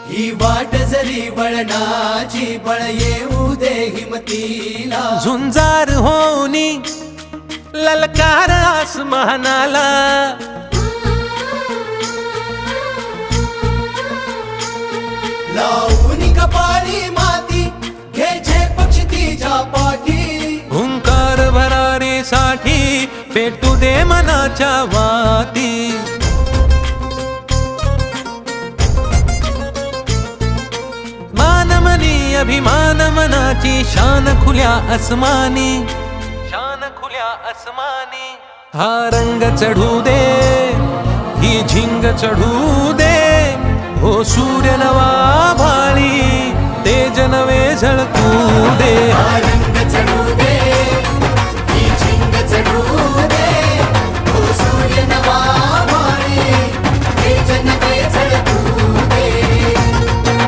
ही वाट जरी वळणाची बळ येऊ दे हिमतीला झुंजार होनी ललकार आसमानाला लावून कपाळी माती घ्यायचे पक्षी तिच्या पाठी हुंकार भरारीसाठी पेटू दे मनाच्या वाती मानमनी अभिमान मनाची शान खुल्या आसमानी शान खुल्या आसमानी हा रंग चढू दे ही झिंग चढू दे हो सूर्य नवा भाळी तेज नवे झळकू दे रंग चढू दे ही झिंग चढू